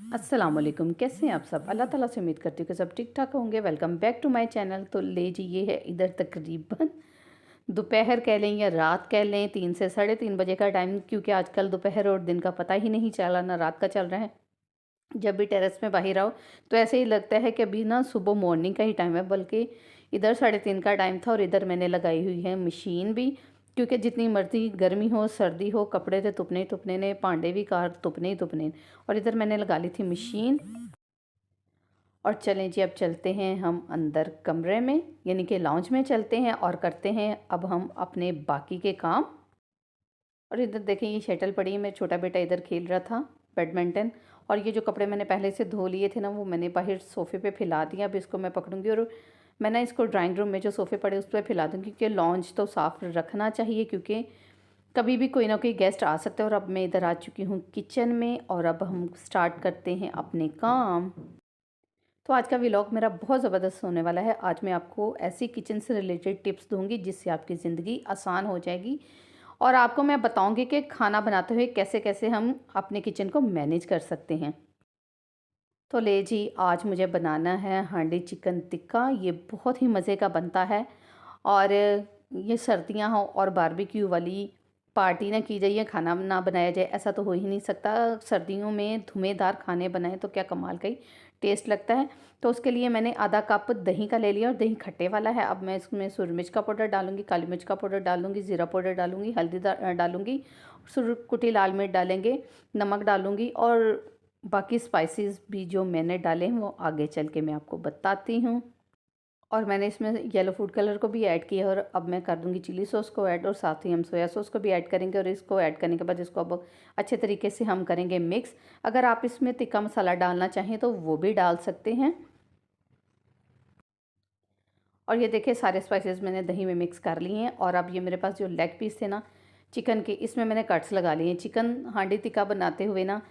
अस्सलाम वालेकुम। कैसे हैं आप सब? अल्लाह ताला से उम्मीद करती हूँ कि सब ठीक ठाक होंगे। Welcome back to my channel. तो ले जी, ये है इधर तकरीबन दोपहर कह लें या रात कह लें, 3 से साढ़े 3 बजे का टाइम, क्योंकि आजकल दोपहर और दिन का पता ही नहीं चला, ना रात का चल रहा है। जब भी टेरेस में बाहर आओ तो ऐसे ही लगता है कि अभी ना सुबह मॉर्निंग का ही टाइम है, बल्कि इधर 3:30 का टाइम था। और इधर मैंने लगाई हुई है मशीन भी, क्योंकि जितनी मर्जी गर्मी हो सर्दी हो, कपड़े तो तुपने ही तुपने ने, भांडे भी कार तुपने ही तुपने। और इधर मैंने लगा ली थी मशीन। और चलें जी, अब चलते हैं हम अंदर कमरे में, यानी कि लाउंज में चलते हैं और करते हैं अब हम अपने बाकी के काम। और इधर देखें, ये शटल पड़ी है, मेरा छोटा बेटा इधर खेल रहा था बैडमिंटन। और ये जो कपड़े मैंने पहले से धो लिए थे ना, वो मैंने बाहर सोफ़े पे फैला दिया। अब इसको मैं पकड़ूंगी और मैं ना इसको ड्राइंग रूम में जो सोफ़े पड़े उस पर फैला दूँगी, क्योंकि लॉन्च तो साफ़ रखना चाहिए, क्योंकि कभी भी कोई ना कोई गेस्ट आ सकता है। और अब मैं इधर आ चुकी हूँ किचन में, और अब हम स्टार्ट करते हैं अपने काम। तो आज का व्लॉग मेरा बहुत ज़बरदस्त होने वाला है। आज मैं आपको ऐसी किचन से रिलेटेड टिप्स दूंगी जिससे आपकी ज़िंदगी आसान हो जाएगी। और आपको मैं बताऊंगी कि खाना बनाते हुए कैसे कैसे हम अपने किचन को मैनेज कर सकते हैं। तो ले जी, आज मुझे बनाना है हांडी चिकन टिक्का। ये बहुत ही मज़े का बनता है। और ये सर्दियां हो और बारबेक्यू वाली पार्टी ना की जाए, खाना ना बनाया जाए, ऐसा तो हो ही नहीं सकता। सर्दियों में धुएंधार खाने बनाएं तो क्या कमाल का ही टेस्ट लगता है। तो उसके लिए मैंने आधा कप दही का ले लिया, और दही खट्टे वाला है। अब मैं इसमें सूरज मिर्च का पाउडर डालूंगी, काली मिर्च का पाउडर डालूंगी, ज़ीरा पाउडर डालूंगी, हल्दी डालूंगी, कुटी लाल मिर्च डालेंगे, नमक डालूंगी, और बाकी स्पाइसेस भी जो मैंने डाले हैं वो आगे चल के मैं आपको बताती हूँ। और मैंने इसमें येलो फूड कलर को भी ऐड किया है। और अब मैं कर दूंगी चिली सॉस को ऐड, और साथ ही हम सोया सॉस को भी ऐड करेंगे। और इसको ऐड करने के बाद इसको अब अच्छे तरीके से हम करेंगे मिक्स। अगर आप इसमें तिक्का मसाला डालना चाहें तो वो भी डाल सकते हैं। और ये देखिए, सारे स्पाइसेस मैंने दही में मिक्स कर लिए हैं। और अब ये मेरे पास जो लेग पीस थे ना चिकन के, इसमें मैंने कट्स लगा लिए हैं। चिकन हांडी टिक्का बनाते हुए ना,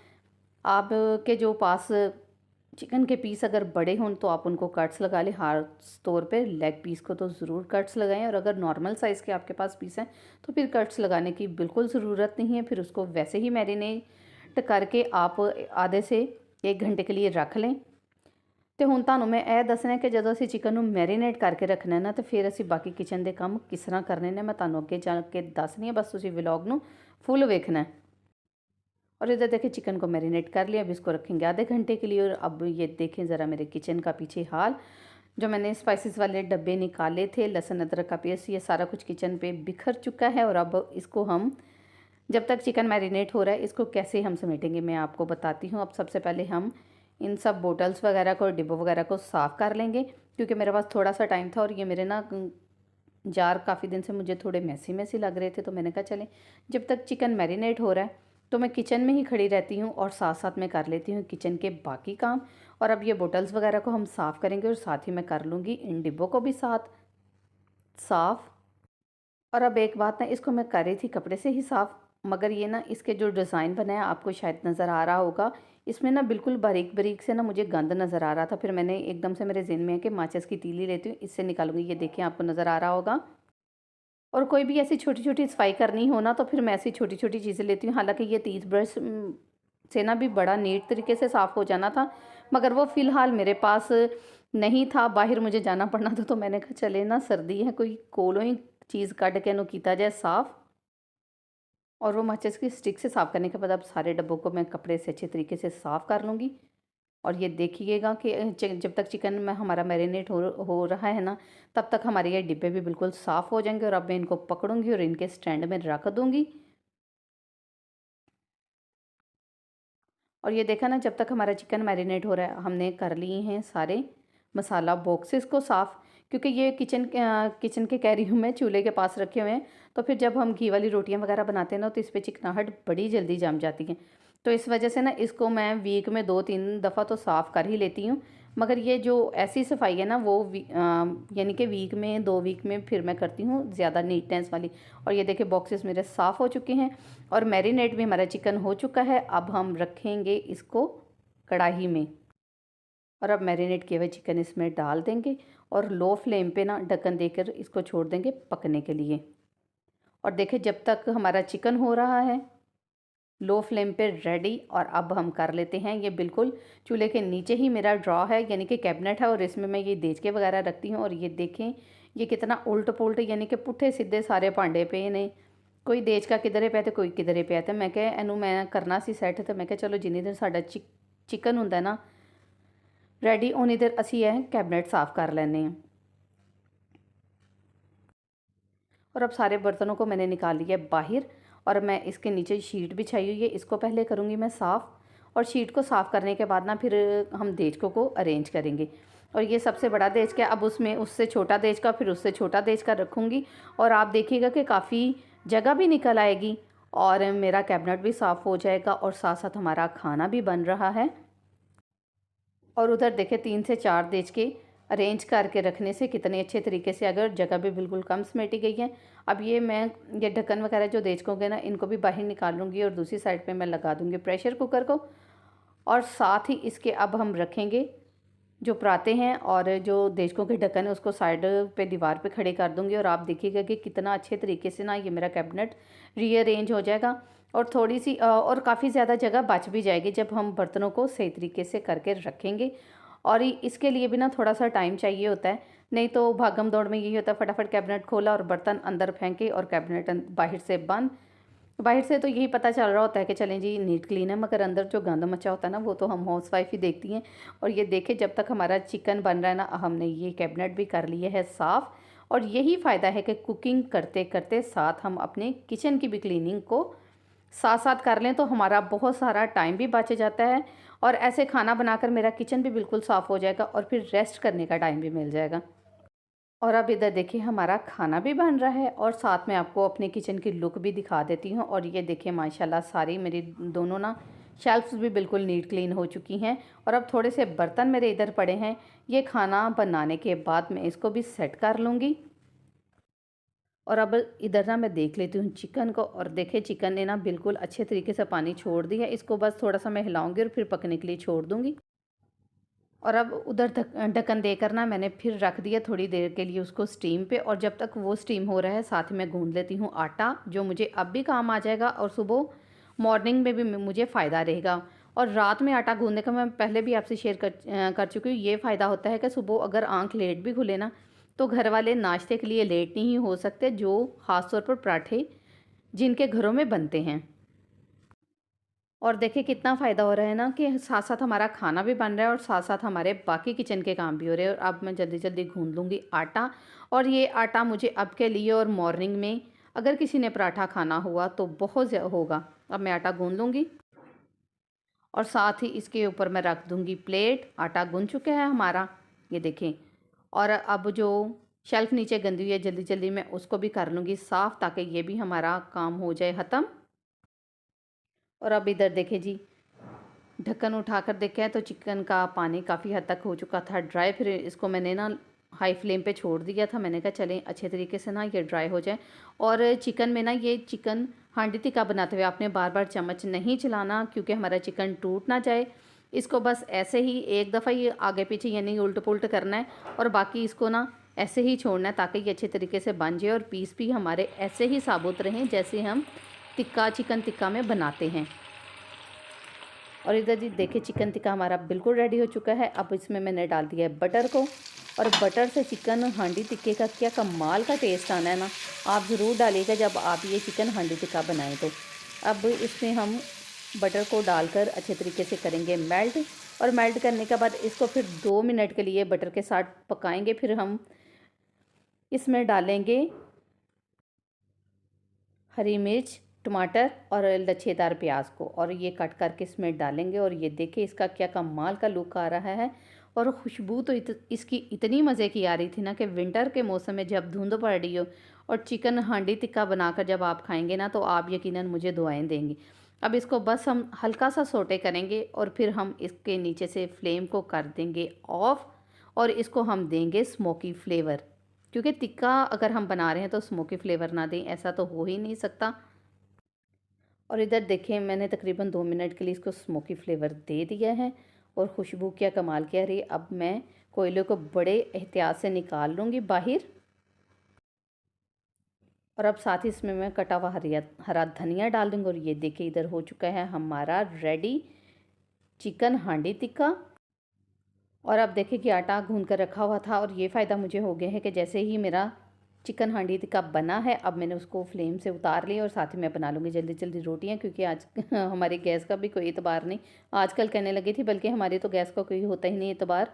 आप के जो पास चिकन के पीस अगर बड़े हों तो आप उनको कट्स लगा लें। खास तौर पे लेग पीस को तो ज़रूर कट्स लगाएं। और अगर नॉर्मल साइज़ के आपके पास पीस हैं तो फिर कट्स लगाने की बिल्कुल ज़रूरत नहीं है। फिर उसको वैसे ही मैरिनेट करके आप आधे से 1 घंटे के लिए रख लें। तो ਹੁਣ ਤੁਹਾਨੂੰ मैं ਇਹ ਦੱਸਣਾ है कि ਜਦੋਂ ਅਸੀਂ चिकन ਨੂੰ मैरिनेट करके रखना है ना, तो फिर ਅਸੀਂ बाकी किचन के काम किस तरह करने ने, मैं ਤੁਹਾਨੂੰ ਅੱਗੇ जा के ਦੱਸਣੀ है। बस ਤੁਸੀਂ व्लॉग ਨੂੰ फुल वेखना है। और इधर देखिए, चिकन को मैरिनेट कर लिया। अब इसको रखेंगे आधे घंटे के लिए। और अब ये देखें ज़रा मेरे किचन का पीछे हाल। जो मैंने स्पाइसेस वाले डब्बे निकाले थे, लहसुन अदरक का पेस्ट, ये सारा कुछ किचन पे बिखर चुका है। और अब इसको हम, जब तक चिकन मैरिनेट हो रहा है, इसको कैसे हम समेटेंगे मैं आपको बताती हूँ। अब सबसे पहले हम इन सब बोटल्स वगैरह को, डिब्बों वगैरह को साफ़ कर लेंगे, क्योंकि मेरे पास थोड़ा सा टाइम था। और ये मेरे ना जार काफ़ी दिन से मुझे थोड़े मैसी मैसी लग रहे थे। तो मैंने कहा चलें, जब तक चिकन मैरिनेट हो रहा है तो मैं किचन में ही खड़ी रहती हूँ और साथ साथ में कर लेती हूँ किचन के बाकी काम। और अब ये बोटल्स वगैरह को हम साफ़ करेंगे, और साथ ही मैं कर लूँगी इन डिब्बों को भी साथ साफ़। और अब एक बात ना, इसको मैं कर रही थी कपड़े से ही साफ़, मगर ये ना इसके जो डिज़ाइन बनाया आपको शायद नज़र आ रहा होगा, इसमें ना बिल्कुल बारीक बारीक से ना मुझे गंद नज़र आ रहा था। फिर मैंने एकदम से, मेरे ज़हन में है कि माचिस की तीली लेती हूँ, इससे निकालूंगी। ये देखिए, आपको नज़र आ रहा होगा। और कोई भी ऐसी छोटी-छोटी सफाई करनी हो ना, तो फिर मैं ऐसी छोटी-छोटी चीज़ें लेती हूँ। हालाँकि ये टीथ ब्रश से ना भी बड़ा नीट तरीके से साफ़ हो जाना था, मगर वो फ़िलहाल मेरे पास नहीं था, बाहर मुझे जाना पड़ना था। तो मैंने कहा चले ना, सर्दी है, कोई कोलों ही चीज़ कट के इन्हू कीता जाए साफ़। और वो माचिस की स्टिक से साफ़ करने के बाद अब सारे डब्बों को मैं कपड़े से अच्छे तरीके से साफ़ कर लूँगी। और ये देखिएगा कि जब तक चिकन में हमारा मैरिनेट हो रहा है ना, तब तक हमारे ये डिब्बे भी बिल्कुल साफ़ हो जाएंगे। और अब मैं इनको पकड़ूंगी और इनके स्टैंड में रख दूंगी। और ये देखा ना, जब तक हमारा चिकन मैरिनेट हो रहा है, हमने कर लिए हैं सारे मसाला बॉक्सेस को साफ़, क्योंकि ये किचन के कह रही हूँ मैं, चूल्हे के पास रखे हुए हैं। तो फिर जब हम घी वाली रोटियां वगैरह बनाते हैं ना, तो इस पर चिकनाहट बड़ी जल्दी जम जाती है। तो इस वजह से ना, इसको मैं वीक में 2-3 दफ़ा तो साफ़ कर ही लेती हूँ। मगर ये जो ऐसी सफाई है ना, वो यानी कि वीक में, 2 वीक में फिर मैं करती हूँ ज़्यादा नीटनेस वाली। और ये देखिए, बॉक्सेस मेरे साफ़ हो चुके हैं और मैरिनेट भी हमारा चिकन हो चुका है। अब हम रखेंगे इसको कढ़ाई में, और अब मैरिनेट किए हुए चिकन इसमें डाल देंगे, और लो फ्लेम पे ना ढक्कन देकर इसको छोड़ देंगे पकने के लिए। और देखिए, जब तक हमारा चिकन हो रहा है, लो फ्लेम पे रेडी। और अब हम कर लेते हैं, ये बिल्कुल चूल्हे के नीचे ही मेरा ड्रॉ है, यानी कि कैबिनेट है, और इसमें मैं ये देचके वगैरह रखती हूँ। और ये देखें ये कितना उल्ट पुल्ट यानी कि पुट्ठे सीधे सारे भांडे पे ने, कोई देचका किधरे पे तो कोई किधरे पे। तो मैं क्या इनू मैं करना सी सैट, तो मैं क्या चलो जिन्नी देर साडा चिकन हुंदा ना रेडी उन्नी देर असी यह कैबिनेट साफ़ कर लेने हैं। और अब सारे बर्तनों को मैंने निकाल लिया बाहर, और मैं इसके नीचे शीट बिछाई हुई है, इसको पहले करूँगी मैं साफ़। और शीट को साफ़ करने के बाद ना फिर हम देचकों को अरेंज करेंगे। और ये सबसे बड़ा देचका, अब उसमें उससे छोटा देचका, फिर उससे छोटा देचका रखूँगी। और आप देखिएगा कि काफ़ी जगह भी निकल आएगी, और मेरा कैबिनेट भी साफ़ हो जाएगा, और साथ साथ हमारा खाना भी बन रहा है। और उधर देखें 3 से 4 देचके अरेंज करके रखने से कितने अच्छे तरीके से, अगर जगह भी बिल्कुल कम समेटी गई है। अब ये ढक्कन वगैरह जो देचकों के ना, इनको भी बाहर निकाल लूँगी, और दूसरी साइड पे मैं लगा दूँगी प्रेशर कुकर को। और साथ ही इसके अब हम रखेंगे जो पराते हैं, और जो देचकों के ढक्कन है उसको साइड पे दीवार पे खड़े कर दूँगी। और आप देखिएगा कि कितना अच्छे तरीके से ना ये मेरा कैबिनेट रीअरेंज हो जाएगा, और थोड़ी सी और काफ़ी ज़्यादा जगह बच भी जाएगी जब हम बर्तनों को सही तरीके से करके रखेंगे। और इसके लिए भी ना थोड़ा सा टाइम चाहिए होता है, नहीं तो भागम दौड़ में यही होता है फटाफट कैबिनेट खोला और बर्तन अंदर फेंके और कैबिनेट बाहर से बंद। बाहर से तो यही पता चल रहा होता है कि चलें जी नीट क्लीन है, मगर अंदर जो गंद मचा होता है ना, वो तो हम हाउस वाइफ ही देखती हैं। और ये देखें जब तक हमारा चिकन बन रहा है ना, हमने ये कैबिनेट भी कर लिया है साफ़। और यही फ़ायदा है कि कुकिंग करते करते साथ हम अपने किचन की भी क्लीनिंग को साथ साथ कर लें, तो हमारा बहुत सारा टाइम भी बच जाता है। और ऐसे खाना बनाकर मेरा किचन भी बिल्कुल साफ़ हो जाएगा, और फिर रेस्ट करने का टाइम भी मिल जाएगा। और अब इधर देखिए हमारा खाना भी बन रहा है, और साथ में आपको अपने किचन की लुक भी दिखा देती हूँ। और ये देखिए माशाल्लाह सारी मेरी दोनों ना शेल्फ्स भी बिल्कुल नीट क्लीन हो चुकी हैं। और अब थोड़े से बर्तन मेरे इधर पड़े हैं, ये खाना बनाने के बाद मैं इसको भी सेट कर लूँगी। और अब इधर ना मैं देख लेती हूँ चिकन को, और देखिए चिकन ने ना बिल्कुल अच्छे तरीके से पानी छोड़ दिया, इसको बस थोड़ा सा मैं हिलाऊंगी और फिर पकने के लिए छोड़ दूँगी। और अब उधर ढक्कन देकर ना मैंने फिर रख दिया थोड़ी देर के लिए उसको स्टीम पे। और जब तक वो स्टीम हो रहा है साथ ही मैं गूंद लेती हूँ आटा, जो मुझे अब भी काम आ जाएगा और सुबह मॉर्निंग में भी मुझे फ़ायदा रहेगा। और रात में आटा गूंदने का मैं पहले भी आपसे शेयर कर चुकी हूँ। ये फ़ायदा होता है कि सुबह अगर आँख लेट भी खुले ना, तो घर वाले नाश्ते के लिए लेट नहीं हो सकते, जो ख़ास तौर पर पराठे जिनके घरों में बनते हैं। और देखिए कितना फ़ायदा हो रहा है ना, कि साथ साथ हमारा खाना भी बन रहा है और साथ साथ हमारे बाकी किचन के काम भी हो रहे हैं। और अब मैं जल्दी जल्दी गूंद लूँगी आटा। और ये आटा मुझे अब के लिए और मॉर्निंग में अगर किसी ने पराठा खाना हुआ तो बहुत होगा। अब मैं आटा गूंद लूँगी, और साथ ही इसके ऊपर मैं रख दूँगी प्लेट। आटा गूंद चुका है हमारा, ये देखें। और अब जो शेल्फ़ नीचे गंदी हुई है, जल्दी जल्दी मैं उसको भी कर लूँगी साफ़, ताकि ये भी हमारा काम हो जाए ख़त्म। और अब इधर देखें जी, ढक्कन उठाकर देखा तो चिकन का पानी काफ़ी हद तक हो चुका था ड्राई। फिर इसको मैंने ना हाई फ्लेम पे छोड़ दिया था, मैंने कहा चलें अच्छे तरीके से ना ये ड्राई हो जाए। और चिकन में ना, ये चिकन हांडी टिक्का बनाते हुए आपने बार बार चम्मच नहीं चलाना, क्योंकि हमारा चिकन टूट ना जाए। इसको बस ऐसे ही एक दफ़ा ये आगे पीछे यानी उल्ट पुल्ट करना है, और बाकी इसको ना ऐसे ही छोड़ना है, ताकि ये अच्छे तरीके से बन जाए और पीस भी हमारे ऐसे ही साबुत रहें जैसे हम चिकन टिक्का में बनाते हैं। और इधर जी देखिए चिकन टिक्का हमारा बिल्कुल रेडी हो चुका है। अब इसमें मैंने डाल दिया है बटर को, और बटर से चिकन हांडी टिक्के का क्या कमाल का टेस्ट आना है ना, आप ज़रूर डालिएगा जब आप ये चिकन हांडी टिक्का बनाएं तो। अब इसमें हम बटर को डालकर अच्छे तरीके से करेंगे मेल्ट। और मेल्ट करने के बाद इसको फिर 2 मिनट के लिए बटर के साथ पकाएंगे। फिर हम इसमें डालेंगे हरी मिर्च, टमाटर और लच्छेदार प्याज को, और ये कट करके इसमें डालेंगे। और ये देखिए इसका क्या कमाल का लुक आ रहा है। और खुशबू तो इसकी इतनी मज़े की आ रही थी ना, कि विंटर के मौसम में जब धुंध पड़ रही हो और चिकन हांडी टिक्का बनाकर जब आप खाएंगे ना, तो आप यकीनन मुझे दुआएं देंगे। अब इसको बस हम हल्का सा सोटे करेंगे, और फिर हम इसके नीचे से फ्लेम को कर देंगे ऑफ़। और इसको हम देंगे स्मोकी फ्लेवर, क्योंकि टिक्का अगर हम बना रहे हैं तो स्मोकी फ्लेवर ना दें ऐसा तो हो ही नहीं सकता। और इधर देखें मैंने तकरीबन 2 मिनट के लिए इसको स्मोकी फ्लेवर दे दिया है, और खुशबू क्या कमाल की आ रही है। अब मैं कोयले को बड़े एहतियात से निकाल लूँगी बाहर। और अब साथ ही इसमें मैं कटा हुआ हरा धनिया डाल दूँगी। और ये देखिए इधर हो चुका है हमारा रेडी चिकन हांडी टिक्का। और अब देखिए कि आटा गूँध कर रखा हुआ था और ये फ़ायदा मुझे हो गया है कि जैसे ही मेरा चिकन हांडी टिक्का बना है, अब मैंने उसको फ्लेम से उतार लिया और साथ ही मैं बना लूँगी जल्दी जल्दी रोटियाँ, क्योंकि आज हमारी गैस का भी कोई एतबार नहीं। आजकल कहने लगी थी, बल्कि हमारी तो गैस का कोई होता ही नहीं एतबार।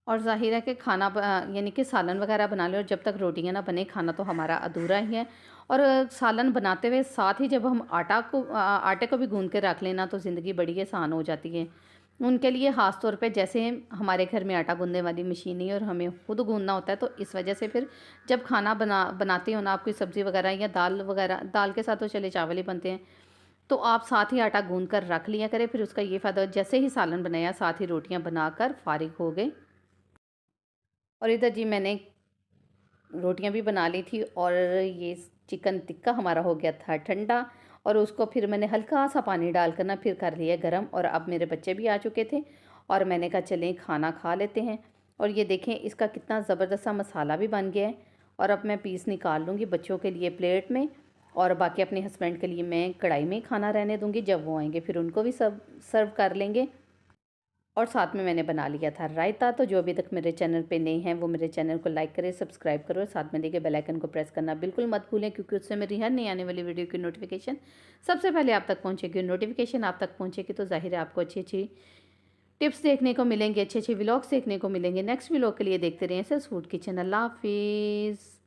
और ज़ाहिर है कि खाना यानी कि सालन वगैरह बना लें और जब तक रोटियां ना बने खाना तो हमारा अधूरा ही है। और सालन बनाते हुए साथ ही जब हम आटे को भी गूंद के रख लेना तो ज़िंदगी बड़ी आसान हो जाती है। उनके लिए ख़ास तौर पे जैसे हमारे घर में आटा गूंदने वाली मशीन नहीं है और हमें खुद गूंदना होता है, तो इस वजह से फिर जब खाना बनाते हो ना आप, कोई सब्ज़ी वगैरह या दाल वगैरह, दाल के साथ तो चले चावल ही बनते हैं, तो आप साथ ही आटा गूंद कर रख लिया करें। फिर उसका ये फ़ायदा, जैसे ही सालन बनाया साथ ही रोटियाँ बनाकर फारिग हो गए। और इधर जी मैंने रोटियां भी बना ली थी और ये चिकन टिक्का हमारा हो गया था ठंडा। और उसको फिर मैंने हल्का सा पानी डालकर ना फिर कर लिया गरम। और अब मेरे बच्चे भी आ चुके थे और मैंने कहा चलें खाना खा लेते हैं। और ये देखें इसका कितना ज़बरदस्त सा मसाला भी बन गया है। और अब मैं पीस निकाल लूँगी बच्चों के लिए प्लेट में, और बाकी अपने हस्बैंड के लिए मैं कढ़ाई में ही खाना रहने दूँगी। जब वो आएंगे फिर उनको भी सब सर्व कर लेंगे। और साथ में मैंने बना लिया था रायता। तो जो अभी तक मेरे चैनल पे नए हैं वो मेरे चैनल को लाइक करें, सब्सक्राइब करो और साथ में देखिए बेल आइकन को प्रेस करना बिल्कुल मत भूलें, क्योंकि उससे मेरी हर नई आने वाली वीडियो की नोटिफिकेशन सबसे पहले आप तक पहुंचेगी। नोटिफिकेशन आप तक पहुंचेगी तो जाहिर है आपको अच्छी अच्छी टिप्स देखने को मिलेंगे, अच्छे अच्छे व्लॉग्स देखने को मिलेंगे। नेक्स्ट व्लॉग के लिए देखते रहें सर फूड किचन। अल्लाह हाफिज़।